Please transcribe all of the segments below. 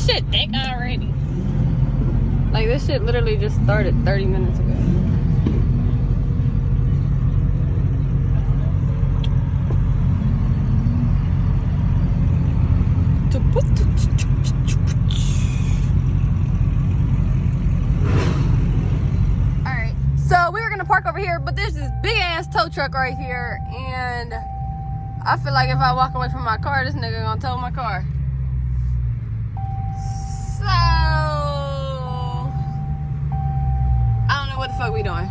This shit thick already. Like, this shit literally just started 30 minutes ago. Alright, so we were gonna park over here, but there's this big ass tow truck right here, and I feel like if I walk away from my car, this nigga gonna tow my car. So I don't know what the fuck we doing.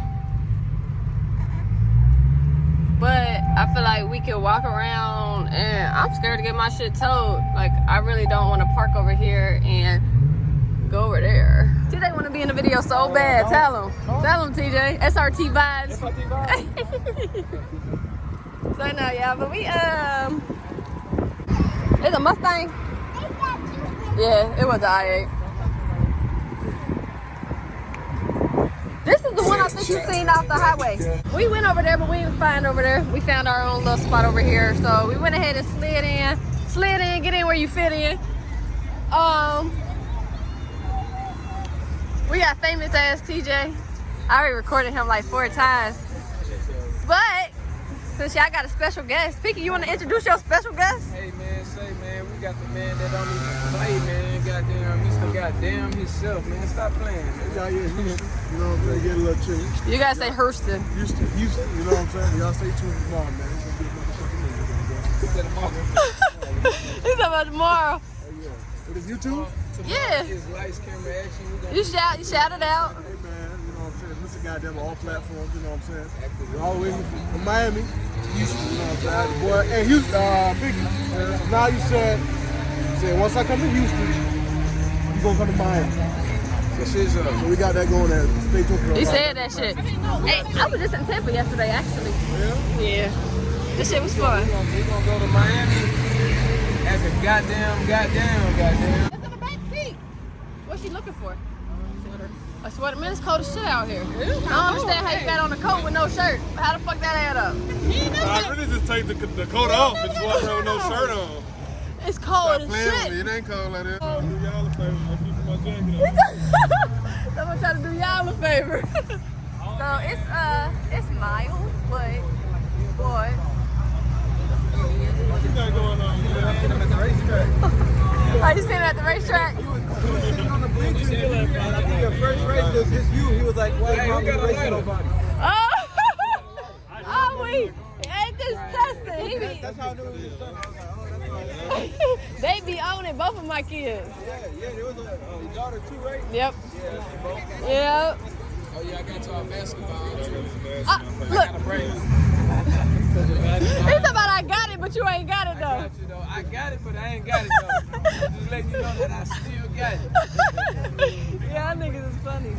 But I feel like we could walk around, and I'm scared to get my shit towed. Like, I really don't want to park over here and go over there. TJ want to be in the video so bad. Tell him. Tell him, TJ. SRT vibes. SRT vibes. So no, yeah, but we it's a Mustang. Yeah, it was the i8. This is the one I think you seen off the highway. We went over there, but we didn't find over there. We found our own little spot over here, so we went ahead and slid in, get in where you fit in. We got famous ass TJ. I already recorded him like 4 times, but since y'all got a special guest, Pinky, you want to introduce your special guest? Hey man, we got the man that don't even play, man. Goddamn, Mr. Goddamn himself, man. Stop playing, man. Y'all get Houston, you know what I'm saying? Get a little treat. You gotta say Hurston. Houston, you know what I'm saying? Y'all stay tuned tomorrow, man. It's gonna be a motherfucking movie. He's talking about tomorrow. Oh yeah. What is YouTube? Yeah. His lights, camera, action. You shout it out. Hey man, you know what I'm saying? Mr. Goddamn all platforms, you know what I'm saying? We're all the way from Miami to Houston, you know what I'm saying? Boy, and Houston, Biggie. Now you said once I come to Houston, you gonna come to Miami. This is So we got that going there. Stay tuned. He said that shit. Hey, I was just in Tampa yesterday, actually. Yeah. This shit was fun. We gonna go to Miami after goddamn. It's in the back seat. What's she looking for? A sweater. Man, it's cold as shit out here. I don't understand how you got on a coat with no shirt. How the fuck that add up? I really just take the coat off and just walk around with no shirt on. It's cold as Stop playing with shit. me. It ain't cold like that. Do y'all a favor. I'm keeping my jacket on. I'm gonna try to do y'all a favor. So it's mild, but boy. What you got going on? I'm at the racetrack. Are you standing at the racetrack? Sitting on the bleachers. I think your first race was just you. He was like, "Why you got racing nobody?" Oh, we ain't this testing. He be, That's how I knew it was your son. I was like, "Oh, that's all." they be owning both of my kids. Yeah. There was your daughter too, right? Yep. Yeah. Yep. Oh yeah, I got to our basketball too. Look, Got a break. he's talking about I got it, but you ain't got it though. I got it, but I ain't got it though. Just letting you know that I still got it. Yeah, niggas is funny.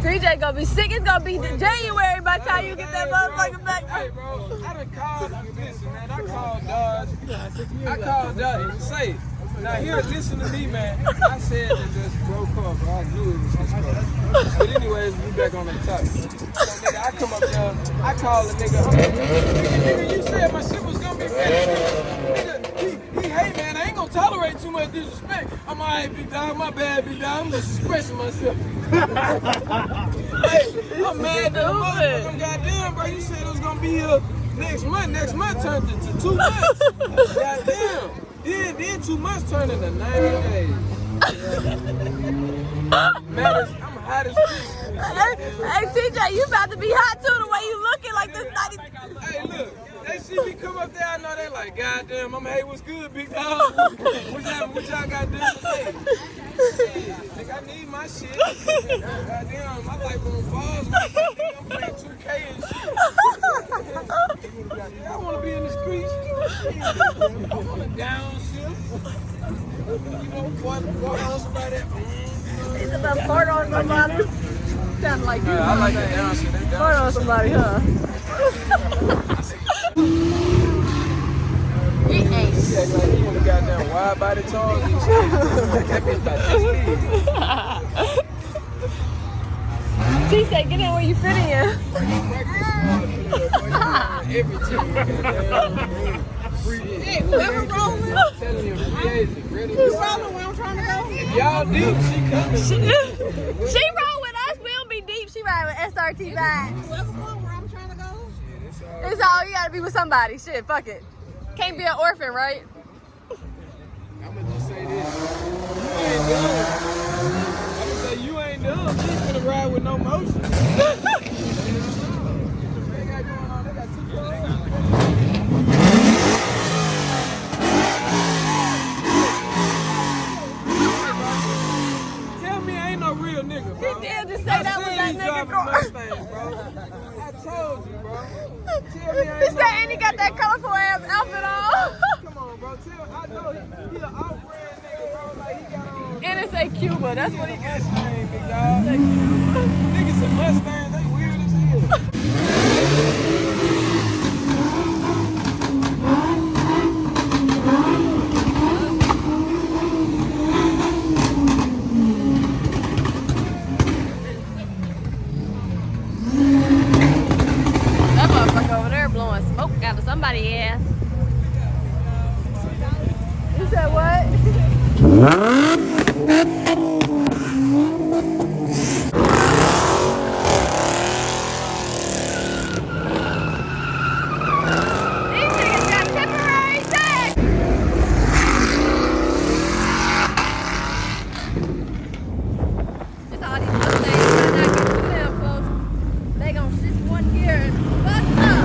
TJ gonna be sick. It's gonna be January by the time you get that motherfucker back. Hey, bro, I done called. Listen, man, I called Dodge. Say, now here, listen to me, man. I said that this broke car, but I knew it was his car. But anyways, we back on that topic. So, nigga, I come up there, I call the nigga. Nigga, you said my shit was gonna be ready. Nigga, he hate, man. I ain't gonna tolerate too much disrespect. I'm alright, big dog. My bad, big dog. I'm just expressing myself. Hey, I'm mad that motherfucker. Goddamn, bro. You said it was gonna be here next month. Next month turned into 2 months. Goddamn. Then 2 months turned into 90 days. Man, I'm hot as shit. Hey, TJ, you about to be hot too, the way you looking like this 90. Hey, look. They see me come up there, I know they like, goddamn, I'm hey, what's good, big dog? What y'all got done today? Nigga, I need my shit. Goddamn, my life on balls. I'm playing 2K and shit. I want to be in the streets too. I want to downshift. You know, fart on somebody. It's about fart on somebody. Sound like you. I like that downshift. Fart on somebody, huh? He ain't He act like he in the goddamn wide body tall. That bitch about T this big. said, get in where you fit in. Every team. Hey, whoever rolling. I'm telling you, free is it? Ready? You rolling where I'm trying to go? If y'all deep, she coming. She roll with us. We don't be deep. She ride with SRT vibes. Welcome on where I'm trying to go. It's all, you gotta be with somebody. Shit, fuck it. Can't be an orphan, right? I'ma just say this. You ain't dumb. I'ma say you ain't dumb. You ain't finna ride with no motion. They got going on. They got 2 cars. Tell me I ain't no real nigga, bro. He did just say that was that nigga car. Mustang, bro. I told you, bro. Tell me I ain't He said, and he got that colorful ass outfit on. Come on, bro. I know he an off-brand nigga, bro. Like he got on. And it say Cuba. That's what he got. Mustang, big dog. Niggas some Mustangs, they weird as hell. That motherfucker over there blowing smoke out of somebody's ass. You said what? These niggas got temporary sex. It's all these Mustangs trying not to get too damn close. They gon' shift one gear and fuck up.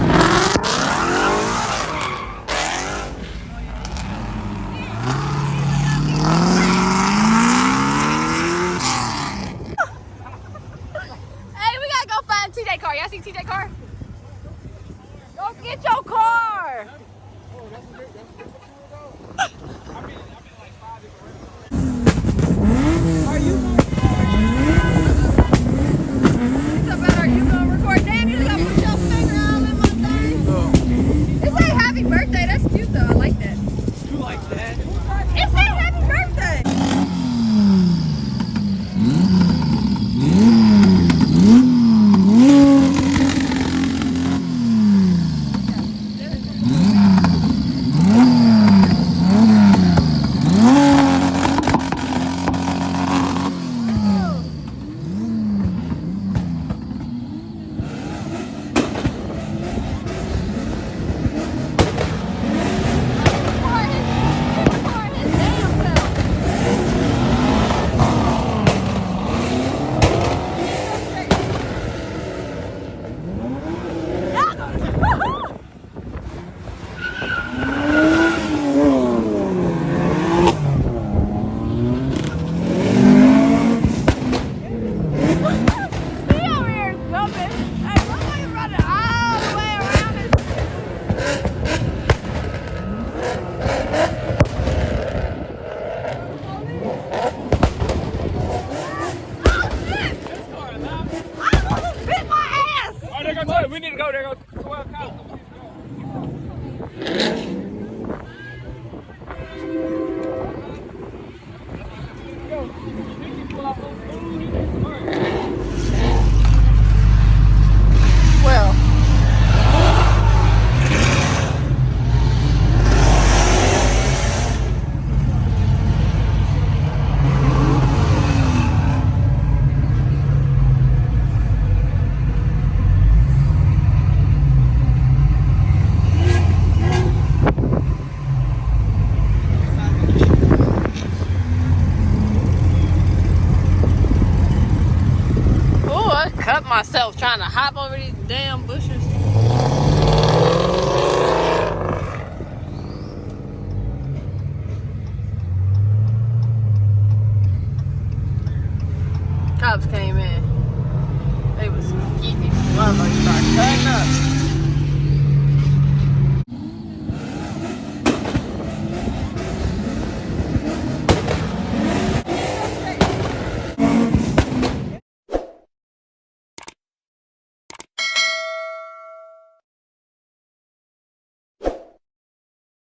Hey, we gotta go find TJ car. Y'all see TJ car? Go get your car. Are you It's about, are you gonna record? Damn, you gotta put your finger all in my thing. It say happy birthday. That's cute though. I like that. You like that? It say happy birthday. We need to go there. Go 12 cows. Well. Cut myself trying to hop over these damn bushes. Cops came.